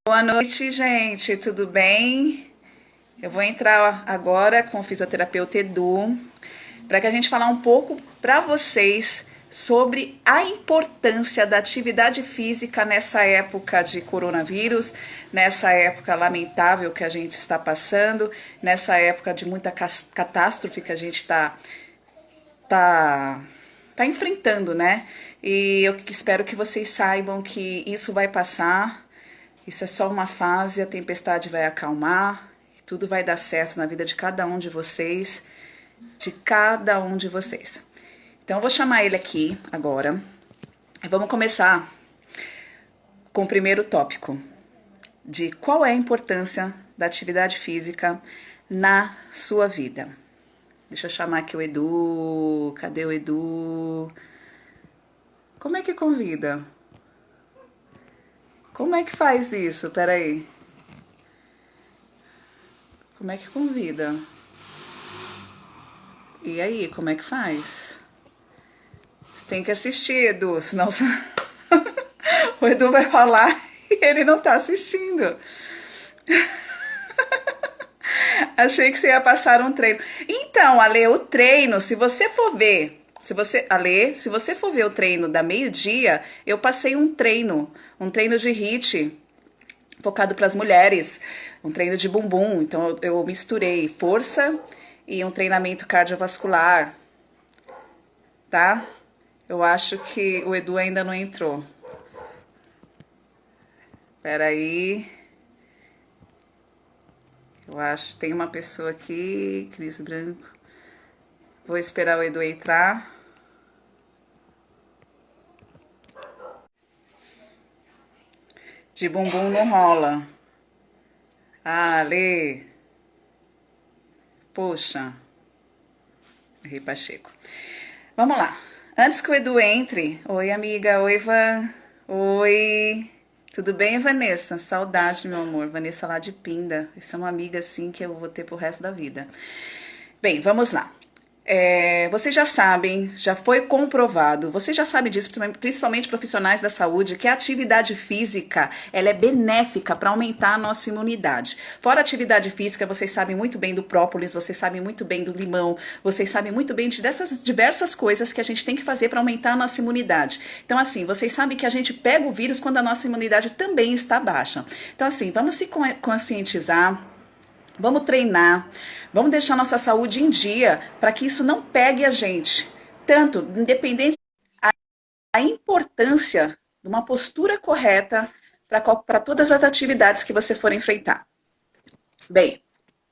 Boa noite, gente. Tudo bem? Eu vou entrar agora com o fisioterapeuta Edu para que a gente falar um pouco para vocês sobre a importância da atividade física nessa época de coronavírus, nessa época lamentável que a gente está passando, nessa época de muita catástrofe que a gente tá, tá enfrentando, né? E eu espero que vocês saibam que isso vai passar, isso é só uma fase, a tempestade vai acalmar, tudo vai dar certo na vida de cada um de vocês, de cada um de vocês. Então eu vou chamar ele aqui agora e vamos começar com o primeiro tópico de qual é a importância da atividade física na sua vida. Deixa eu chamar aqui o Edu. Cadê o Edu? Como é que convida? Como é que faz isso? Peraí. Como é que convida? E aí, como é que faz? Você tem que assistir, Edu, senão o Edu vai falar e ele não tá assistindo. Achei que você ia passar um treino. Então, Ale, o treino, se você for ver, se você for ver o treino da meio-dia, eu passei um treino de HIIT, focado para as mulheres, um treino de bumbum. Então eu misturei força e um treinamento cardiovascular, tá? Eu acho que o Edu ainda não entrou. Peraí. Eu acho que tem uma pessoa aqui, Cris Branco. Vou esperar o Edu entrar. De bumbum não rola. Ah, Lê. Poxa. Errei Pacheco. Vamos lá. Antes que o Edu entre. Oi, amiga. Oi, Van. Oi. Tudo bem, Vanessa? Saudade, meu amor. Vanessa lá de Pinda. Essa é uma amiga, assim, que eu vou ter pro resto da vida. Bem, vamos lá. Vocês já sabem, já foi comprovado, vocês já sabem disso, principalmente profissionais da saúde, que a atividade física ela é benéfica para aumentar a nossa imunidade. Fora a atividade física, vocês sabem muito bem do própolis, vocês sabem muito bem do limão, vocês sabem muito bem dessas diversas coisas que a gente tem que fazer para aumentar a nossa imunidade. Então, assim, vocês sabem que a gente pega o vírus quando a nossa imunidade também está baixa. Então, assim, vamos se conscientizar. Vamos treinar, vamos deixar nossa saúde em dia para que isso não pegue a gente. Tanto, independente da importância de uma postura correta para todas as atividades que você for enfrentar. Bem,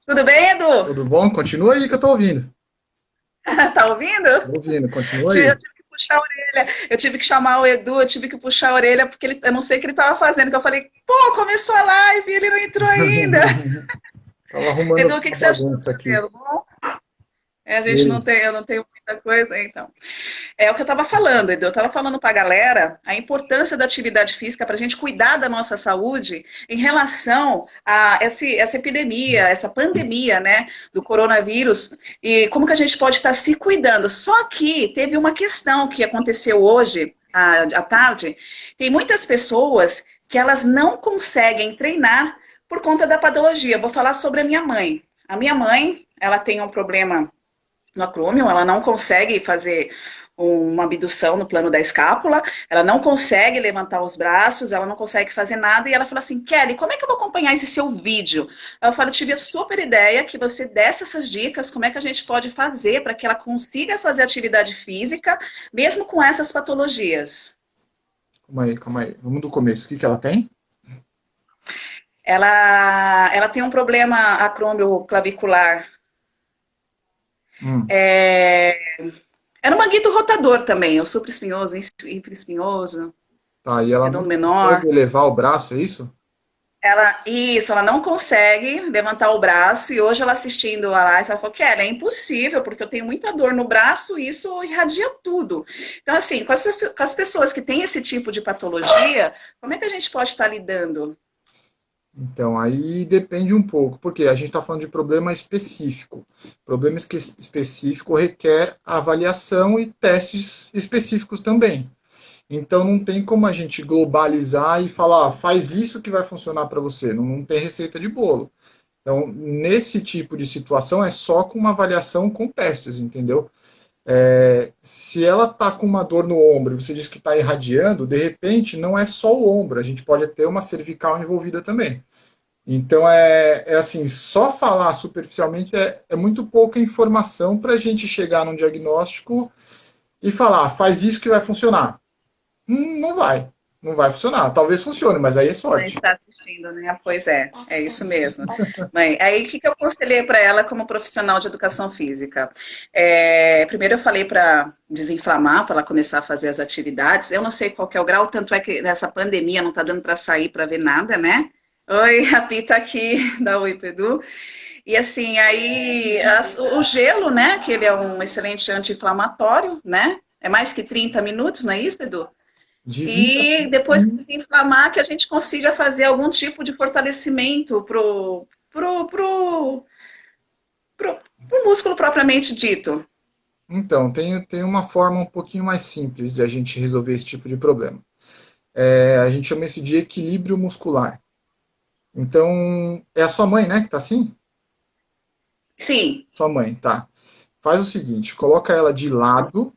tudo bem, Edu? Tudo bom? Continua aí que eu tô ouvindo. Tá ouvindo? Tô ouvindo, continua Eu aí. tive que puxar a orelha, eu tive que chamar o Edu, eu tive que puxar a orelha, porque eu não sei o que ele estava fazendo, que eu falei, pô, começou a live e ele não entrou ainda. Tava arrumando Edu, o que uma você achou do bagunça aqui. cabelo? Bom, a gente não Beleza. tem, eu não tenho muita coisa, então. É o que eu estava falando, Edu. Eu estava falando para a galera a importância da atividade física para a gente cuidar da nossa saúde em relação a essa epidemia, essa pandemia, né, do coronavírus e como que a gente pode estar se cuidando. Só que teve uma questão que aconteceu hoje à tarde. Tem muitas pessoas que elas não conseguem treinar por conta da patologia. Vou falar sobre a minha mãe. A minha mãe, ela tem um problema no acrômio, ela não consegue fazer uma abdução no plano da escápula, ela não consegue levantar os braços, ela não consegue fazer nada, e ela falou assim, Kelly, como é que eu vou acompanhar esse seu vídeo? Eu falo, tive a super ideia que você desse essas dicas, como é que a gente pode fazer para que ela consiga fazer atividade física, mesmo com essas patologias. Calma aí, calma aí. Vamos do começo. O que que ela tem? Ela tem um problema acrômio clavicular. Hum. É, é no manguito rotador também, o supraespinhoso, infraespinhoso, Tá, e ela redondo não menor. consegue elevar o braço, é isso? Ela não consegue levantar o braço e hoje ela assistindo a live, ela falou que é impossível, porque eu tenho muita dor no braço e isso irradia tudo. Então, assim, com as pessoas que têm esse tipo de patologia, como é que a gente pode estar lidando? Então, aí depende um pouco, porque a gente está falando de problema específico. Problema específico requer avaliação e testes específicos também. Então não tem como a gente globalizar e falar, faz isso que vai funcionar para você. Não, não tem receita de bolo. Então, nesse tipo de situação, é só com uma avaliação com testes, entendeu? Se ela está com uma dor no ombro e você diz que está irradiando, de repente não é só o ombro, a gente pode ter uma cervical envolvida também. Então, assim, só falar superficialmente é muito pouca informação para a gente chegar num diagnóstico e falar, faz isso que vai funcionar. Não vai. Não vai funcionar. Talvez funcione, mas aí é Mãe sorte. está assistindo, né? Pois é isso mesmo. Mãe, aí o que eu aconselhei para ela como profissional de educação física? Primeiro eu falei para desinflamar, para ela começar a fazer as atividades. Eu não sei qual que é o grau, tanto é que nessa pandemia não está dando para sair para ver nada, né? Oi, a Pi tá aqui, dá oi, Pedro. E assim, aí o gelo, né? Que ele é um excelente anti-inflamatório, né? É mais que 30 minutos, não é isso, Edu? De 20 a E 30 depois de minutos. inflamar, que a gente consiga fazer algum tipo de fortalecimento pro músculo propriamente dito. Então, tem uma forma um pouquinho mais simples de a gente resolver esse tipo de problema. A gente chama isso de equilíbrio muscular. Então, é a sua mãe, né, que tá assim? Sim, Sua mãe, tá. Faz o seguinte, coloca ela de lado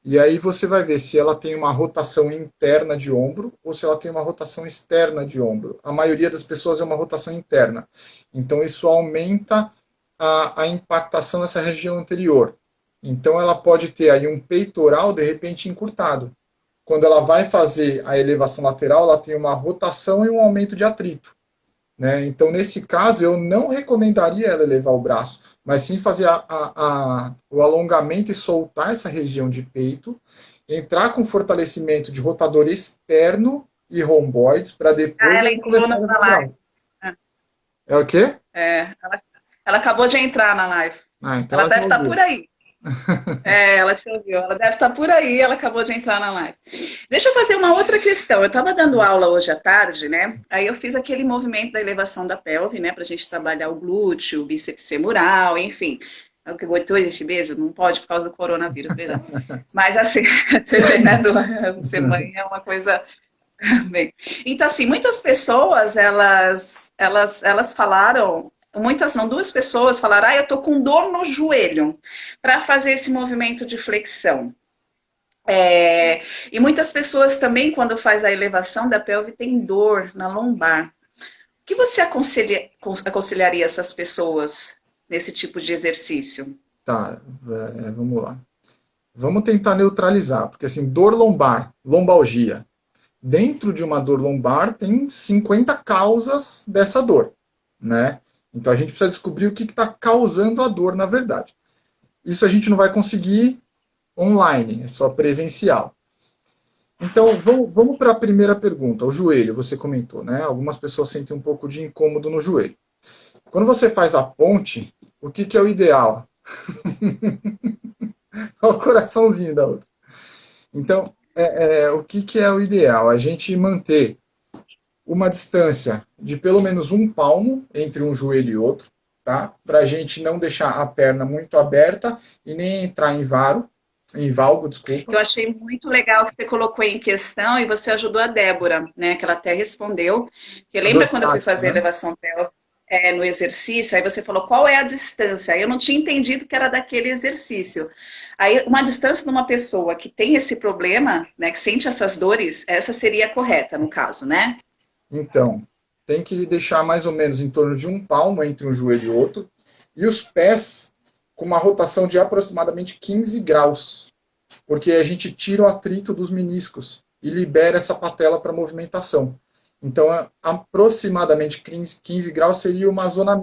e aí você vai ver se ela tem uma rotação interna de ombro ou se ela tem uma rotação externa de ombro. A maioria das pessoas é uma rotação interna. Então, isso aumenta a impactação nessa região anterior. Então, ela pode ter aí um peitoral, de repente, encurtado. Quando ela vai fazer a elevação lateral, ela tem uma rotação e um aumento de atrito. Né? Então, nesse caso, eu não recomendaria ela elevar o braço, mas sim fazer o alongamento e soltar essa região de peito, entrar com fortalecimento de rotador externo e romboides, para depois ela ela entrou começar a na elevar o live. braço. É o quê? Ela acabou de entrar na live. Ah, então Ela ela te deve estar por ouviu. aí. Ela te ouviu. Ela deve estar por aí. Ela acabou de entrar na live. Deixa eu fazer uma outra questão. Eu estava dando aula hoje à tarde, né? Aí eu fiz aquele movimento da elevação da pelve, né? Para a gente trabalhar o glúteo, o bíceps femoral, enfim. É o que aguentou esse beijo? Não pode por causa do coronavírus, beijão. Mas assim, você vê, né? Ser mãe é uma coisa bem. Então, assim, muitas pessoas, elas falaram, muitas não, duas pessoas falaram, eu tô com dor no joelho para fazer esse movimento de flexão. E muitas pessoas também, quando faz a elevação da pelve, tem dor na lombar. O que você aconselharia essas pessoas nesse tipo de exercício? Tá, vamos lá. Vamos tentar neutralizar, porque assim, dor lombar, lombalgia. Dentro de uma dor lombar tem 50 causas dessa dor, né? Então a gente precisa descobrir o que está causando a dor, na verdade. Isso a gente não vai conseguir online, é só presencial. Então vamos para a primeira pergunta, o joelho, você comentou, né? Algumas pessoas sentem um pouco de incômodo no joelho. Quando você faz a ponte, o que é o ideal? Olha o coraçãozinho da outra. Então, o que é o ideal? A gente manter uma distância de pelo menos um palmo entre um joelho e outro, tá? Para a gente não deixar a perna muito aberta e nem entrar em valgo, desculpa. Eu achei muito legal que você colocou em questão e você ajudou a Débora, né? Que ela até respondeu. Que A lembra quando eu fui dorsátil, fazer né? elevação pélvica no exercício? Aí você falou qual é a distância. Aí eu não tinha entendido que era daquele exercício. Aí uma distância de uma pessoa que tem esse problema, né? Que sente essas dores, essa seria a correta no caso, né? Então, tem que deixar mais ou menos em torno de um palmo entre um joelho e outro, e os pés com uma rotação de aproximadamente 15 graus, porque a gente tira o atrito dos meniscos e libera essa patela para movimentação. Então, aproximadamente 15 graus seria uma zona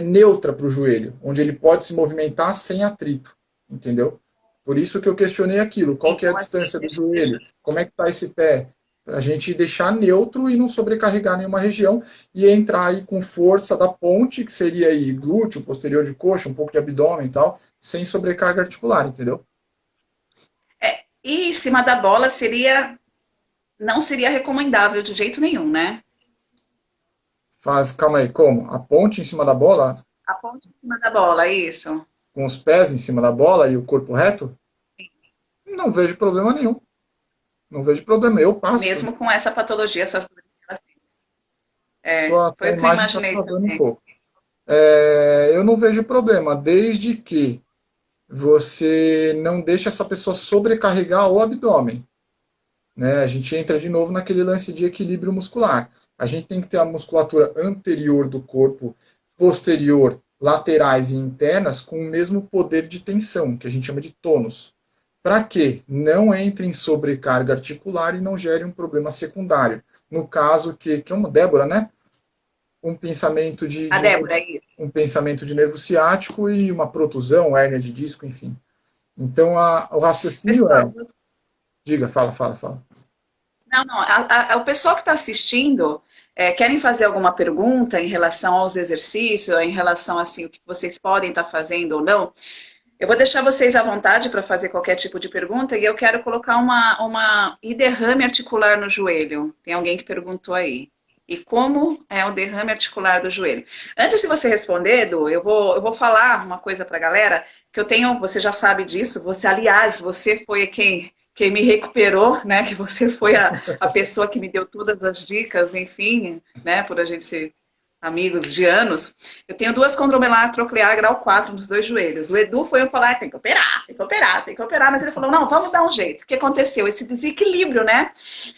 neutra para o joelho, onde ele pode se movimentar sem atrito, entendeu? Por isso que eu questionei aquilo, qual que é a Então, assim, distância do joelho, como é que está esse pé, para a gente deixar neutro e não sobrecarregar nenhuma região e entrar aí com força da ponte, que seria aí glúteo, posterior de coxa, um pouco de abdômen e tal, sem sobrecarga articular, entendeu? e em cima da bola não seria recomendável de jeito nenhum, né? Calma aí, como? A ponte em cima da bola, A ponte em cima da bola, isso. com os pés em cima da bola e o corpo reto? Não vejo problema nenhum. Não vejo problema. Eu passo também. mesmo com essa patologia, essas dores que ela tem. Sua Foi o que eu imagem está imaginei travando um também. pouco. Eu não vejo problema, desde que você não deixe essa pessoa sobrecarregar o abdômen, né? A gente entra de novo naquele lance de equilíbrio muscular. A gente tem que ter a musculatura anterior do corpo, posterior, laterais e internas com o mesmo poder de tensão, que a gente chama de tônus. Para que não entre em sobrecarga articular e não gere um problema secundário. No caso que é uma Débora, né? Um pensamento A Débora aí. um pensamento de nervo ciático e uma protusão, hérnia de disco, enfim. Então, o raciocínio Pessoal, diga, fala, fala, fala. não, não. O pessoal que está assistindo, querem fazer alguma pergunta em relação aos exercícios, em relação assim, o que vocês podem estar fazendo ou não? Eu vou deixar vocês à vontade para fazer qualquer tipo de pergunta e eu quero colocar e derrame articular no joelho. Tem alguém que perguntou aí. E como é o derrame articular do joelho? Antes de você responder, Edu, eu vou falar uma coisa para a galera que eu tenho, você já sabe disso, aliás, você foi quem me recuperou, né? Que você foi a pessoa que me deu todas as dicas, enfim, né? Por a gente ser amigos de anos, eu tenho duas condromelar troclear grau 4 nos dois joelhos. O Edu foi falar, tem que operar, tem que operar, tem que operar, mas ele falou, não, vamos dar um jeito. O que aconteceu? Esse desequilíbrio, né?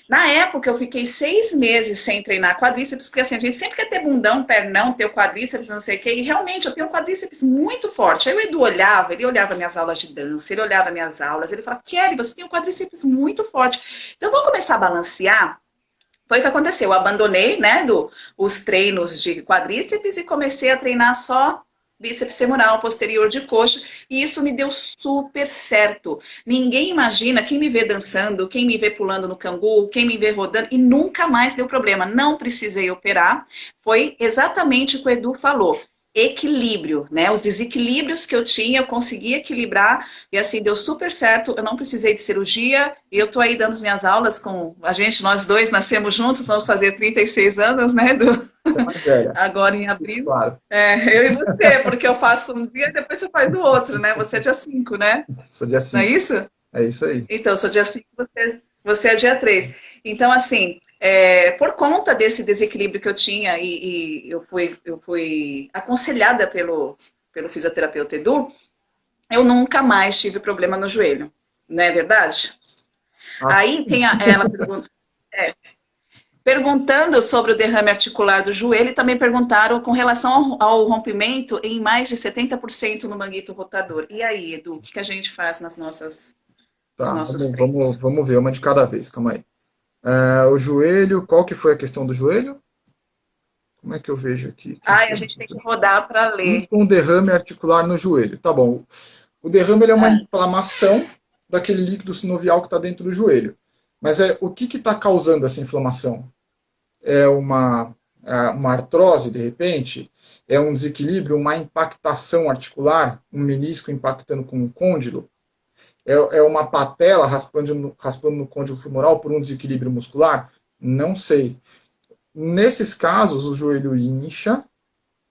Na época, eu fiquei 6 meses sem treinar quadríceps, porque assim, a gente sempre quer ter bundão, pernão, ter o quadríceps, não sei o quê, e realmente eu tenho um quadríceps muito forte. Aí o Edu olhava, ele olhava minhas aulas de dança, ele olhava minhas aulas, ele falava, Kelly, você tem um quadríceps muito forte. Então, vamos começar a balancear. Foi o que aconteceu. Eu abandonei, né, os treinos de quadríceps e comecei a treinar só bíceps femoral, posterior de coxa, e isso me deu super certo. Ninguém imagina quem me vê dançando, quem me vê pulando no cangu, quem me vê rodando, e nunca mais deu problema. Não precisei operar. Foi exatamente o que o Edu falou. Equilíbrio, né? Os desequilíbrios que eu tinha, eu consegui equilibrar e assim deu super certo. Eu não precisei de cirurgia e eu tô aí dando as minhas aulas com a gente, nós dois nascemos juntos, vamos fazer 36 anos, né? Você é mais velha, Agora em abril. claro. Eu e você, porque eu faço um dia e depois você faz o outro, né? Você é dia 5, né? Sou dia Não é 5. isso? É isso aí. Então, eu sou dia 5, você é dia 3. Então, assim, por conta desse desequilíbrio que eu tinha, e eu fui aconselhada pelo fisioterapeuta Edu, eu nunca mais tive problema no joelho. Não é verdade? Acho Aí tem ela perguntando sobre o derrame articular do joelho e também perguntaram com relação ao rompimento em mais de 70% no manguito rotador. E aí, Edu, o que a gente faz nos tá, nossos treinos? vamos ver uma de cada vez, calma aí. O joelho, qual que foi a questão do joelho? Como é que eu vejo aqui? Ai, a gente tem que rodar para ler. Com derrame articular no joelho. Tá bom. O derrame ele é uma Ah, inflamação daquele líquido sinovial que está dentro do joelho. Mas o que está causando essa inflamação? É uma artrose, de repente? É um desequilíbrio, uma impactação articular, um menisco impactando com o côndilo? É uma patela raspando no côndilo femoral por um desequilíbrio muscular? Não sei. Nesses casos, o joelho incha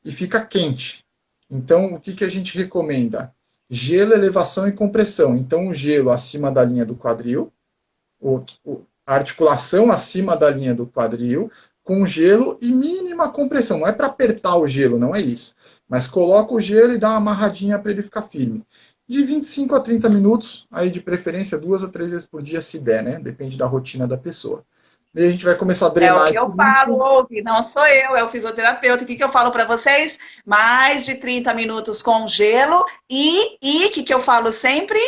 e fica quente. Então, o que a gente recomenda? Gelo, elevação e compressão. Então, o gelo acima da linha do quadril, a articulação acima da linha do quadril, com gelo e mínima compressão. Não é para apertar o gelo, não é isso. Mas coloca o gelo e dá uma amarradinha para ele ficar firme. De 25 a 30 minutos, aí de preferência 2 a 3 vezes por dia, se der, né? Depende da rotina da pessoa. E a gente vai começar a é o drenar que esse eu falo, líquido. ouve, não sou eu, é o fisioterapeuta. O que eu falo para vocês? Mais de 30 minutos com gelo e o que eu falo sempre?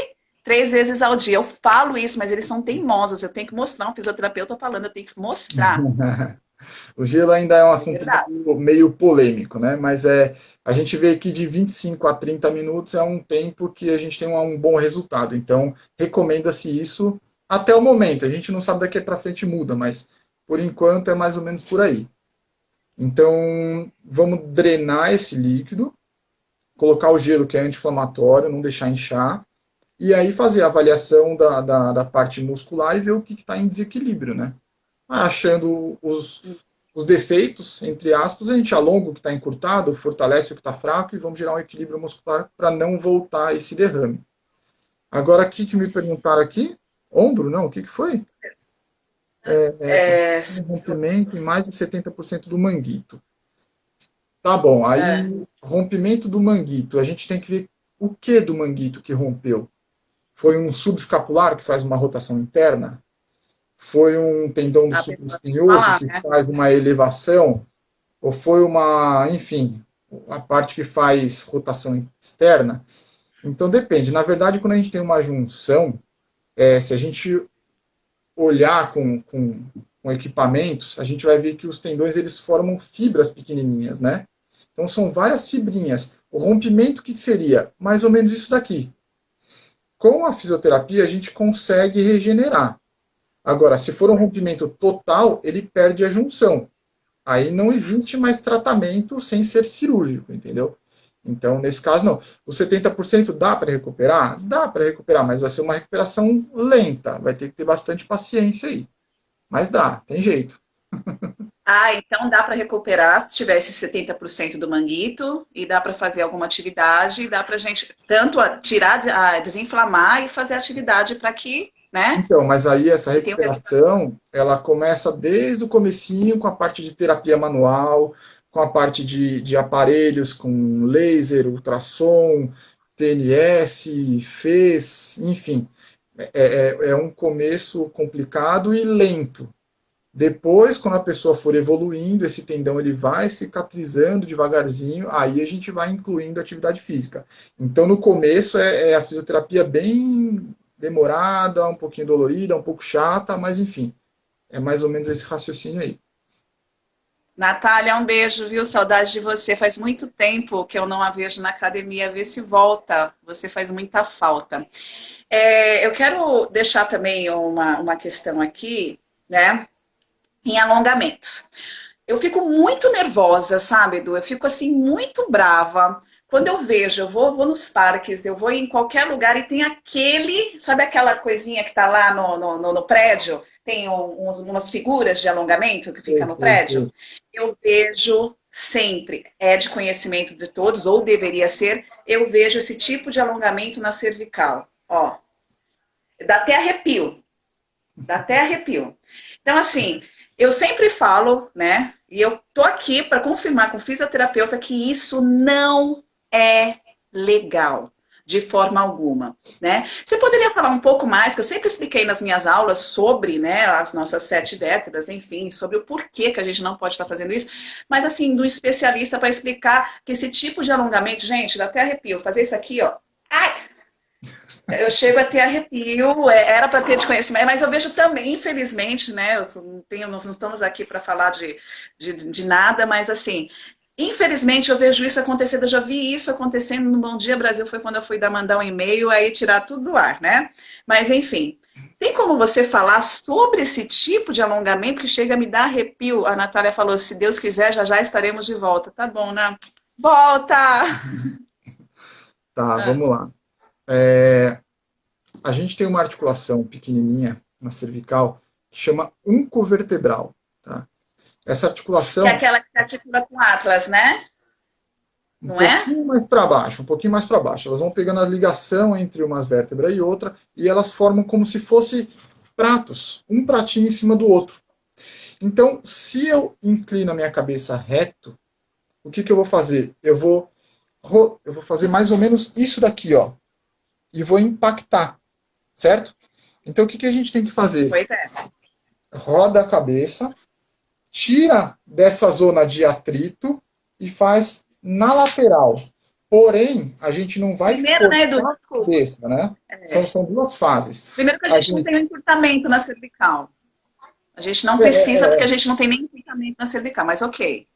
3 vezes ao dia. Eu falo isso, mas eles são teimosos. Eu tenho que mostrar, um fisioterapeuta falando, eu tenho que mostrar. O gelo ainda é um É assunto verdade. meio polêmico, né? Mas a gente vê que de 25 a 30 minutos é um tempo que a gente tem um bom resultado. Então, recomenda-se isso até o momento. A gente não sabe daqui para frente muda, mas por enquanto é mais ou menos por aí. Então, vamos drenar esse líquido, colocar o gelo que é anti-inflamatório, não deixar inchar, e aí fazer a avaliação da parte muscular e ver o que está em desequilíbrio, né? Achando os defeitos, entre aspas, a gente alonga o que está encurtado, fortalece o que está fraco e vamos gerar um equilíbrio muscular para não voltar a esse derrame. Agora, aqui que me perguntaram aqui, ombro, não, o que foi? É, Um rompimento em mais de 70% do manguito. Tá bom, é, aí rompimento do manguito, a gente tem que ver o que do manguito que rompeu. Foi um subescapular que faz uma rotação interna? Foi um tendão do a pessoa tem que supraespinhoso falar, que né? faz uma elevação? Ou foi uma, enfim, a parte que faz rotação externa? Então depende. Na verdade, quando a gente tem uma junção, se a gente olhar com equipamentos, a gente vai ver que os tendões eles formam fibras pequenininhas, né? Então são várias fibrinhas. O rompimento, o que seria? Mais ou menos isso daqui. Com a fisioterapia, a gente consegue regenerar. Agora, se for um rompimento total, ele perde a junção. Aí não existe mais tratamento sem ser cirúrgico, entendeu? Então, nesse caso, não. Os 70% dá para recuperar? Dá para recuperar, mas vai ser uma recuperação lenta. Vai ter que ter bastante paciência aí. Mas dá, tem jeito. Ah, então dá para recuperar se tivesse 70% do manguito e dá para fazer alguma atividade, dá para a gente tanto tirar, desinflamar e fazer atividade para que, né? Então, mas aí essa E tem o resultado. recuperação, ela começa desde o comecinho com a parte de terapia manual, com a parte de aparelhos com laser, ultrassom, TNS, FES, enfim. É um começo complicado e lento. Depois, quando a pessoa for evoluindo, esse tendão ele vai cicatrizando devagarzinho, aí a gente vai incluindo atividade física. Então, no começo é a fisioterapia bem demorada, um pouquinho dolorida, um pouco chata, mas enfim, é mais ou menos esse raciocínio aí. Natália, um beijo, viu? Saudade de você. Faz muito tempo que eu não a vejo na academia. Vê se volta. Você faz muita falta. Eu quero deixar também uma questão aqui, né? Em alongamentos. Eu fico muito nervosa, sabe, Edu? Eu fico assim muito brava quando eu vejo, eu vou nos parques, eu vou em qualquer lugar e tem aquele, sabe aquela coisinha que tá lá no prédio? Tem umas figuras de alongamento que fica Sei, no sei, prédio. sei. Eu vejo sempre, é de conhecimento de todos, ou deveria ser, eu vejo esse tipo de alongamento na cervical. Ó, dá até arrepio, dá até arrepio. Então, assim, eu sempre falo, né? E eu tô aqui para confirmar com o fisioterapeuta que isso não é legal, de forma alguma, né? Você poderia falar um pouco mais, que eu sempre expliquei nas minhas aulas sobre, né, as nossas 7 vértebras, enfim, sobre o porquê que a gente não pode estar fazendo isso, mas assim, do especialista para explicar que esse tipo de alongamento, gente, dá até arrepio, fazer isso aqui, ó. Ai, eu chego a ter arrepio, era para ter de conhecimento, mas eu vejo também, infelizmente, né? Nós não estamos aqui para falar de nada, mas assim, infelizmente eu vejo isso acontecendo, eu já vi isso acontecendo no Bom Dia Brasil, foi quando eu fui mandar um e-mail, aí tirar tudo do ar, né? Mas enfim, tem como você falar sobre esse tipo de alongamento que chega a me dar arrepio? A Natália falou, se Deus quiser, já já estaremos de volta. Tá bom, né? Volta! Tá, Ah, vamos lá. É, a gente tem uma articulação pequenininha na cervical que chama uncovertebral, tá? Essa que é articulação aquela que se articula com Atlas, né? um Não é? pouquinho mais para baixo, um pouquinho mais para baixo. Elas vão pegando a ligação entre uma vértebra e outra e elas formam como se fosse pratos, um pratinho em cima do outro. Então, se eu inclino a minha cabeça reto, o que, que eu vou fazer? Eu vou fazer mais ou menos isso daqui, ó, e vou impactar, certo? Então, o que, que a gente tem que fazer? Pois é. Roda a cabeça, tira dessa zona de atrito e faz na lateral. Porém, a gente não vai Primeiro, né, Edu? forçar a Desculpa. cabeça, né? São duas fases. Primeiro que a A gente não gente, tem um encurtamento na cervical. A gente não precisa é, porque a gente não tem nem encurtamento na cervical, mas ok.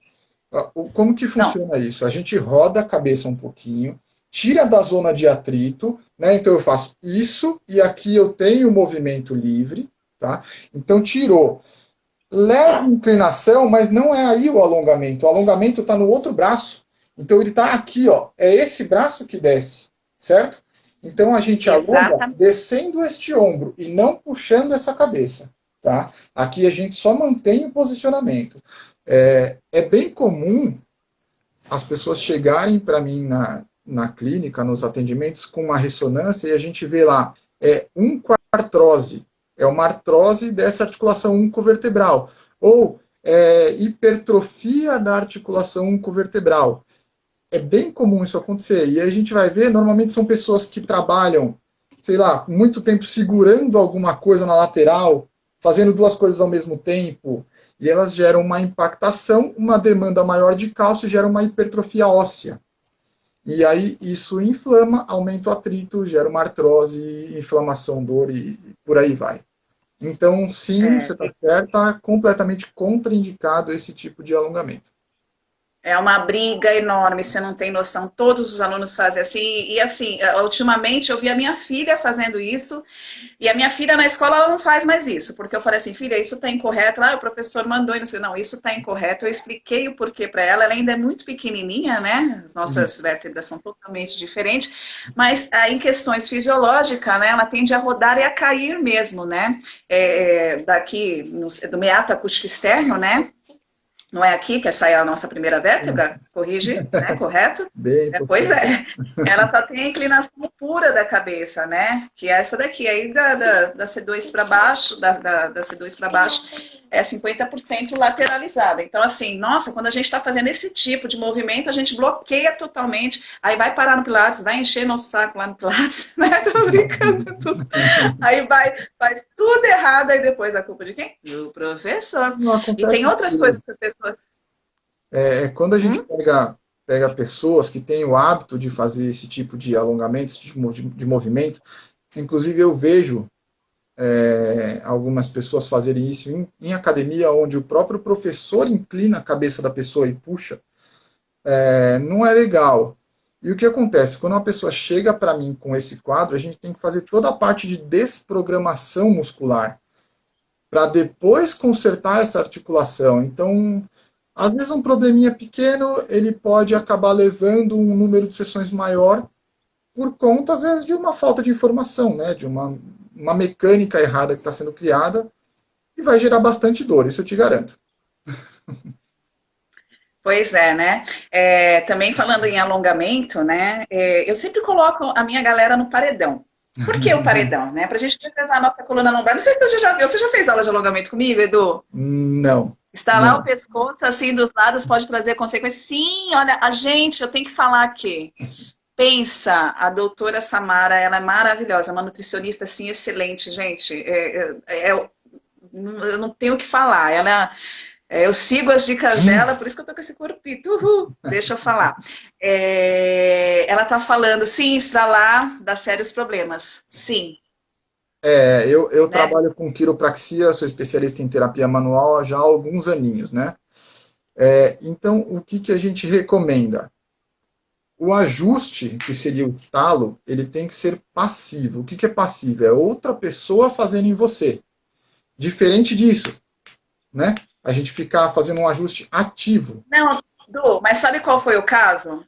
como que Não. funciona isso? A gente roda a cabeça um pouquinho, tira da zona de atrito, né? Então eu faço isso e aqui eu tenho o movimento livre, tá? Então tirou. Leve inclinação, mas não é aí o alongamento. O alongamento está no outro braço. Então ele está aqui, ó. É esse braço que desce, certo? Então a gente alonga Exatamente. descendo este ombro e não puxando essa cabeça, tá? Aqui a gente só mantém o posicionamento. É bem comum as pessoas chegarem para mim na clínica, nos atendimentos, com uma ressonância e a gente vê lá um quartrose. é uma artrose dessa articulação oncovertebral. Ou hipertrofia da articulação oncovertebral. É bem comum isso acontecer. E a gente vai ver, normalmente são pessoas que trabalham, sei lá, muito tempo segurando alguma coisa na lateral, fazendo duas coisas ao mesmo tempo, e elas geram uma impactação, uma demanda maior de cálcio e gera uma hipertrofia óssea. E aí isso inflama, aumenta o atrito, gera uma artrose, inflamação, dor e por aí vai. Então, sim, você está certo, está completamente contraindicado esse tipo de alongamento. É uma briga enorme, você não tem noção. Todos os alunos fazem assim. E assim, ultimamente eu vi a minha filha fazendo isso. E a minha filha na escola ela não faz mais isso. Porque eu falei assim, filha, isso está incorreto. O professor mandou e não sei. Não, isso está incorreto. Eu expliquei o porquê para ela. Ela ainda é muito pequenininha, né? As nossas vértebras são totalmente diferentes. Mas em questões fisiológicas, né? Ela tende a rodar e a cair mesmo, né? Daqui, do meato acústico externo, né? Não é aqui que sai a nossa primeira vértebra? Corrige, né? Correto? Bem, Pois é. Ela só tem a inclinação pura da cabeça, né? Que é essa daqui. Aí da C2 para baixo, da C2 para baixo, é 50% lateralizada. Então, assim, nossa, quando a gente está fazendo esse tipo de movimento, a gente bloqueia totalmente. Aí vai parar no Pilates, vai encher nosso saco lá no Pilates, né? Tô brincando tudo. Aí faz tudo errado, aí depois a culpa de quem? Do professor. E tem outras coisas que as pessoas... Quando a gente pega pessoas que têm o hábito de fazer esse tipo de alongamento, esse tipo de movimento, inclusive eu vejo algumas pessoas fazerem isso em academia, onde o próprio professor inclina a cabeça da pessoa e puxa, não é legal. E o que acontece? Quando uma pessoa chega para mim com esse quadro, a gente tem que fazer toda a parte de desprogramação muscular, para depois consertar essa articulação. Então, às vezes um probleminha pequeno, ele pode acabar levando um número de sessões maior por conta, às vezes, de uma falta de informação, né? De uma mecânica errada que está sendo criada e vai gerar bastante dor, isso eu te garanto. Pois é, né? Também falando em alongamento, né? Eu sempre coloco a minha galera no paredão. Por que o paredão, né? Pra gente preservar a nossa coluna lombar. Não sei se você já viu. Você já fez aula de alongamento comigo, Edu? Não. Estalar o pescoço assim dos lados pode trazer consequências. Sim, olha, eu tenho que falar aqui. Pensa, a doutora Samara, ela é maravilhosa, uma nutricionista assim excelente, gente. Eu não tenho o que falar. Eu sigo as dicas dela, por isso que eu tô com esse corpito. Deixa eu falar. Ela tá falando, sim, estralar dá sérios problemas. Sim. Eu trabalho com quiropraxia, sou especialista em terapia manual já há alguns aninhos, né? Então, o que a gente recomenda? O ajuste, que seria o estalo, ele tem que ser passivo. O que é passivo? É outra pessoa fazendo em você. Diferente disso, né? A gente ficar fazendo um ajuste ativo. Não, Du, mas sabe qual foi o caso?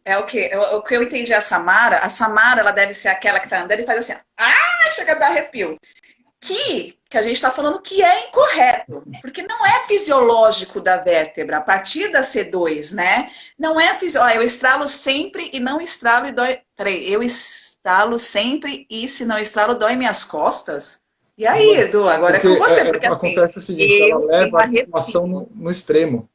O que eu entendi a Samara, ela deve ser aquela que tá andando e faz assim, chega a dar arrepio. Que a gente está falando que é incorreto, porque não é fisiológico da vértebra, a partir da C2, né? Não é fisiológico. Eu estralo sempre e não estralo e dói. Peraí, eu estralo sempre e se não estralo, dói minhas costas? E aí, Edu, agora porque é com você, porque acontece o seguinte, ela leva a articulação no extremo.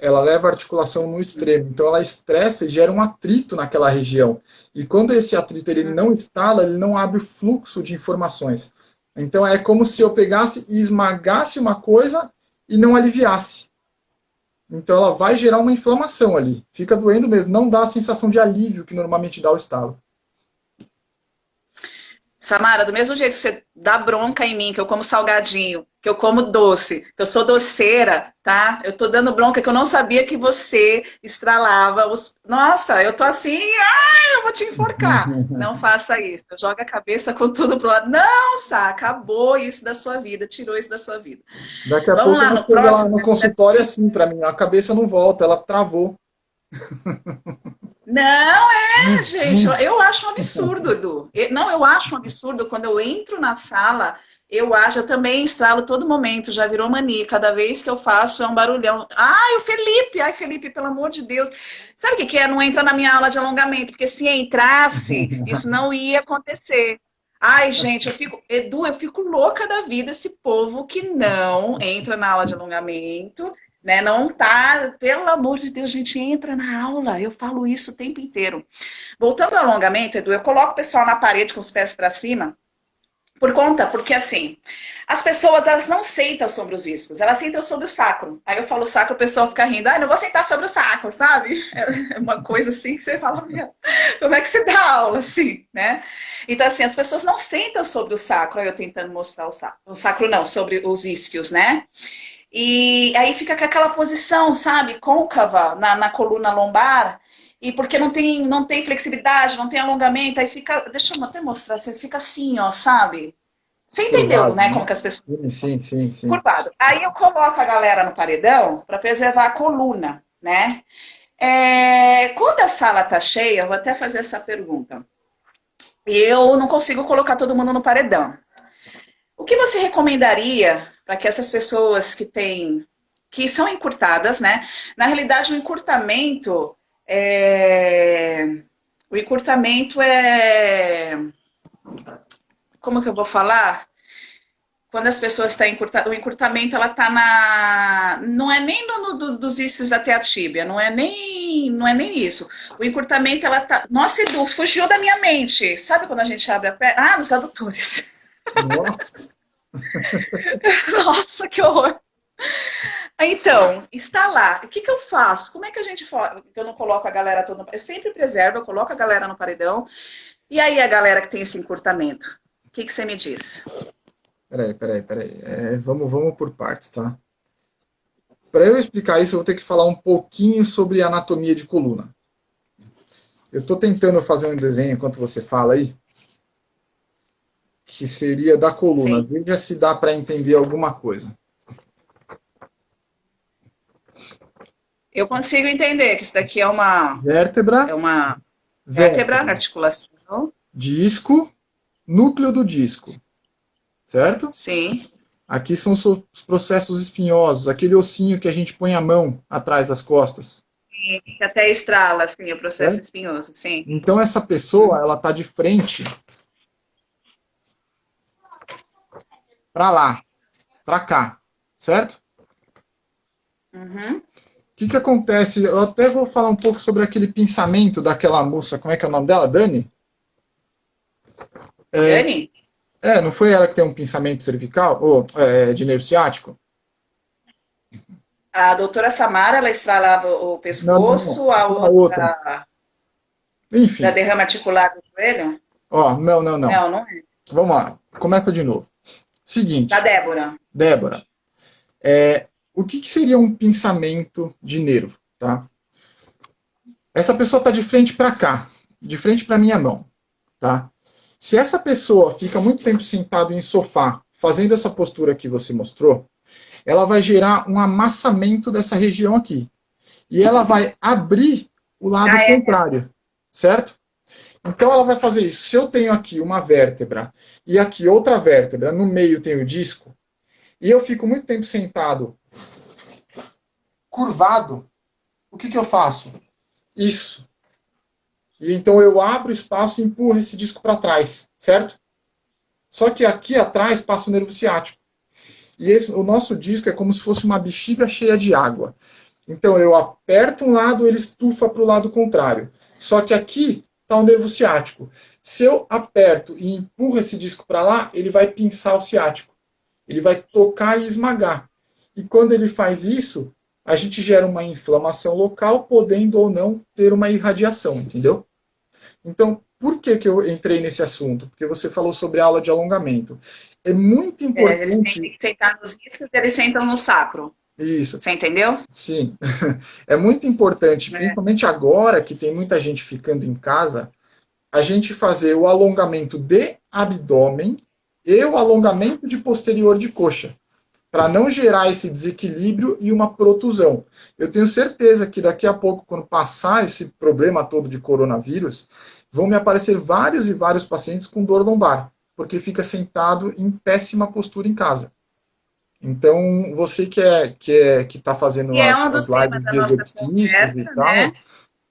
Ela leva a articulação no extremo. Então ela estressa e gera um atrito naquela região. E quando esse atrito ele não estala, ele não abre fluxo de informações. Então é como se eu pegasse e esmagasse uma coisa e não aliviasse. Então ela vai gerar uma inflamação ali. Fica doendo mesmo, não dá a sensação de alívio que normalmente dá o estalo. Samara, do mesmo jeito que você dá bronca em mim, que eu como salgadinho, que eu como doce, que eu sou doceira, tá? Eu tô dando bronca que eu não sabia que você estralava os... Nossa, eu tô assim, eu vou te enforcar. Não faça isso. Joga a cabeça com tudo pro lado. Não, Sá, acabou isso da sua vida, tirou isso da sua vida. Daqui a pouco lá no próximo. No consultório assim para mim, a cabeça não volta, ela travou. Não, gente, eu acho um absurdo, Edu. Não, eu acho um absurdo quando eu entro na sala, eu também estralo todo momento, já virou mania, cada vez que eu faço é um barulhão. Ai, Felipe, pelo amor de Deus. Sabe o que é? Não entra na minha aula de alongamento, porque se entrasse, isso não ia acontecer. Ai, gente, Edu, eu fico louca da vida esse povo que não entra na aula de alongamento, né? Não tá, pelo amor de Deus, gente, entra na aula. Eu falo isso o tempo inteiro. Voltando ao alongamento, Edu, eu coloco o pessoal na parede com os pés para cima. Porque assim, as pessoas elas não sentam sobre os iscos, elas sentam sobre o sacro. Aí eu falo sacro, o pessoal fica rindo, não vou sentar sobre o sacro, sabe? É uma coisa assim que você fala, meu, como é que você dá aula assim, né? Então, assim, as pessoas não sentam sobre o sacro, aí eu tentando mostrar o sacro não, sobre os isquios, né? E aí fica com aquela posição, sabe, côncava na coluna lombar, e porque não tem flexibilidade, não tem alongamento, aí fica, deixa eu até mostrar, vocês fica assim, ó, sabe? Você entendeu, Curvado, né, como né? que as pessoas Sim, sim, sim. curvado. Aí eu coloco a galera no paredão para preservar a coluna, né? Quando a sala tá cheia, eu vou até fazer essa pergunta. Eu não consigo colocar todo mundo no paredão. O que você recomendaria para que essas pessoas que são encurtadas, né? Na realidade, o encurtamento é, como que eu vou falar? Quando as pessoas estão encurtadas, o encurtamento ela está não é nem dos isquios até a tíbia, não é nem isso. O encurtamento ela tá, nossa, Edu, fugiu da minha mente. Sabe quando a gente abre a perna? Nos adutores. Nossa. Nossa, que horror. Então, está lá. O que, que eu faço? Como é que a gente fala? Eu não coloco a galera toda. Eu sempre preservo, eu coloco a galera no paredão. E aí, a galera que tem esse encurtamento? O que, que você me diz? Peraí. Vamos por partes, tá? Para eu explicar isso, eu vou ter que falar um pouquinho sobre anatomia de coluna. Eu estou tentando fazer um desenho enquanto você fala aí, que seria da coluna. Sim. Veja se dá para entender alguma coisa. Eu consigo entender que isso daqui é uma, Vértebra, é uma vértebra, vértebra, articulação. disco, núcleo do disco, certo? Sim. Aqui são os processos espinhosos, aquele ossinho que a gente põe a mão atrás das costas, Que até estrala, assim, o processo certo? espinhoso. Sim. Então essa pessoa, ela está de frente para lá, para cá, certo? Uhum. O que acontece? Eu até vou falar um pouco sobre aquele pensamento daquela moça, como é que é o nome dela? Dani? É, Dani? não foi ela que tem um pensamento cervical, ou de nervo ciático? A doutora Samara, ela estralava o Não, pescoço, a aquela outra. outra da Enfim, derrame articular do joelho? ó, não. Não, não é. Vamos lá, começa de novo. Da Seguinte, Débora. Débora, o que seria um pensamento de nervo, tá? Essa pessoa está de frente para cá, de frente para minha mão, tá? Se essa pessoa fica muito tempo sentado em sofá, fazendo essa postura que você mostrou, ela vai gerar um amassamento dessa região aqui. E ela vai abrir o lado Ah, é. contrário, certo? Então ela vai fazer isso. Se eu tenho aqui uma vértebra e aqui outra vértebra, no meio tem o disco, e eu fico muito tempo sentado curvado, o que eu faço? Isso. E então eu abro espaço e empurro esse disco para trás, certo? Só que aqui atrás passa o nervo ciático. E o nosso disco é como se fosse uma bexiga cheia de água. Então eu aperto um lado, ele estufa para o lado contrário. Só que aqui está o nervo ciático. Se eu aperto e empurro esse disco para lá, ele vai pinçar o ciático. Ele vai tocar e esmagar. E quando ele faz isso, a gente gera uma inflamação local, podendo ou não ter uma irradiação, entendeu? Então, por que eu entrei nesse assunto? Porque você falou sobre aula de alongamento. É muito Eles têm importante que sentar nos iscos, eles sentam no sacro. isso. Você entendeu? Sim, é muito importante, É. principalmente agora que tem muita gente ficando em casa, a gente fazer o alongamento de abdômen e o alongamento de posterior de coxa, para não gerar esse desequilíbrio e uma protusão. Eu tenho certeza que daqui a pouco, quando passar esse problema todo de coronavírus, vão me aparecer vários e vários pacientes com dor lombar, porque fica sentado em péssima postura em casa. Então, você que está fazendo E é um as dos temas lives da de nossa exercícios e conversa, tal, né?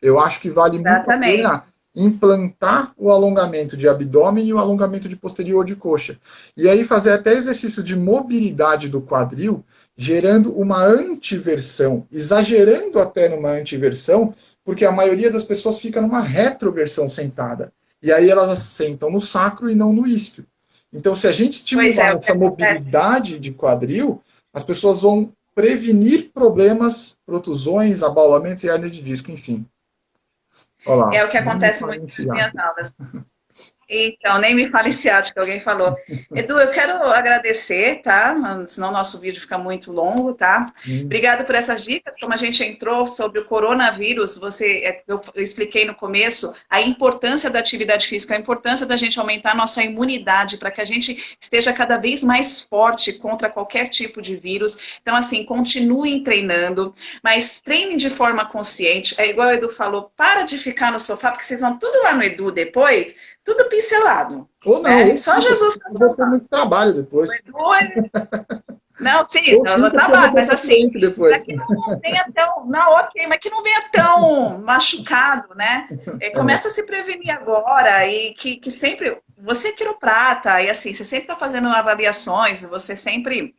eu acho que vale muito a Exatamente. pena implantar o alongamento de abdômen e o alongamento de posterior de coxa. E aí fazer até exercício de mobilidade do quadril, gerando uma antiversão, exagerando até numa antiversão, porque a maioria das pessoas fica numa retroversão sentada. E aí elas sentam no sacro e não no isquio. Então, se a gente Pois é, estimular o que essa acontece. mobilidade de quadril, as pessoas vão prevenir problemas, protusões, abaulamentos e hernia de disco, enfim. Olha lá, É o que não me acontece muito falem nas minhas ciático. aulas. Então, nem me fale ciática, alguém falou. Edu, eu quero agradecer, tá? Senão o nosso vídeo fica muito longo, tá? Sim, Obrigado por essas dicas. Como a gente entrou sobre o coronavírus, eu expliquei no começo a importância da atividade física, a importância da gente aumentar a nossa imunidade para que a gente esteja cada vez mais forte contra qualquer tipo de vírus. Então, assim, continuem treinando, mas treinem de forma consciente. É igual o Edu falou, para de ficar no sofá, porque vocês vão tudo lá no Edu depois, tudo pincelado, ou não, né? ou Só fica, Jesus porque para eu vou ter salvar. muito trabalho O depois. Edu, não, sim, Ou eu fica porque eu vou trabalho, ter mas assim, paciente para depois. que não venha tão, não, ok, mas que não venha tão machucado, né? É, Começa a se prevenir agora e que sempre, você é quiroprata, e assim, você sempre está fazendo avaliações, você sempre.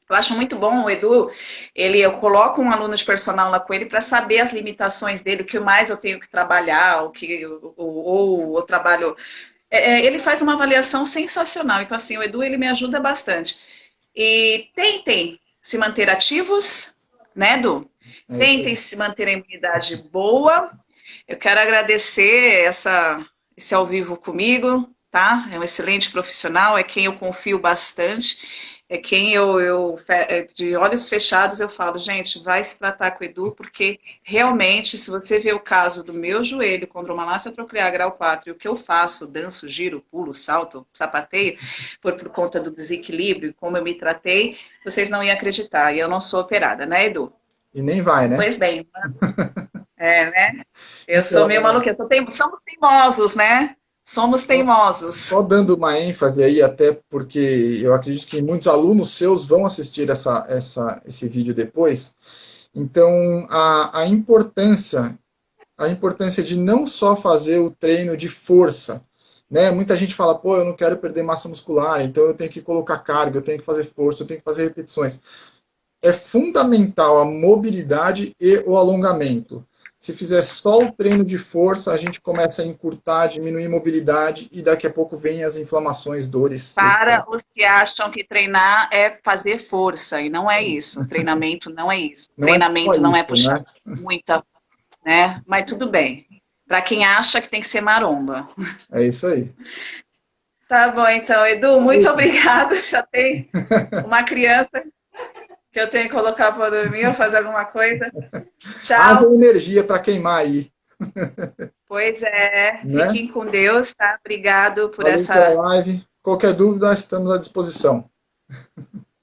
Eu acho muito bom o Edu, eu coloco um aluno de personal lá com ele para saber as limitações dele, o que mais eu tenho que trabalhar, ou o trabalho. Ele faz uma avaliação sensacional. Então, assim, o Edu ele me ajuda bastante. E tentem se manter ativos, né, Edu? é isso Tentem aí. se manter a imunidade boa. Eu quero agradecer esse ao vivo comigo, tá? É um excelente profissional, é quem eu confio bastante, é quem de olhos fechados eu falo, gente, vai se tratar com o Edu, porque realmente, se você vê o caso do meu joelho condromalácia troclear grau 4 e o que eu faço, danço, giro, pulo, salto, sapateio, foi por conta do desequilíbrio, como eu me tratei, vocês não iam acreditar. E eu não sou operada, né, Edu? E nem vai, né? Pois bem, né? Eu sou Então, meio maluquinha. Somos teimosos, né? Somos só, teimosos. só dando uma ênfase aí, até porque eu acredito que muitos alunos seus vão assistir esse vídeo depois. Então, a importância de não só fazer o treino de força, né? Muita gente fala, pô, eu não quero perder massa muscular, então eu tenho que colocar carga, eu tenho que fazer força, eu tenho que fazer repetições. É fundamental a mobilidade e o alongamento. Se fizer só o treino de força, a gente começa a encurtar, diminuir a mobilidade e daqui a pouco vem as inflamações, dores, etc. Para os que acham que treinar é fazer força, e não é isso. Treinamento não é isso. Não é só Treinamento não é isso, puxar né? muita, né? Mas tudo bem. Para quem acha que tem que ser maromba. É isso aí. Tá bom, então, Edu, muito obrigada. Já tem uma criança que eu tenho que colocar para dormir ou fazer alguma coisa. Haja Tchau. energia para queimar aí, Pois é, né? fiquem com Deus, tá? Obrigado por Valeu pela essa. live. Qualquer dúvida, estamos à disposição.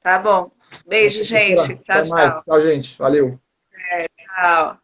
Tá bom. Tá, Beijo, professora? gente. Tchau, Até mais. tchau. Tchau, gente. Valeu. Tchau.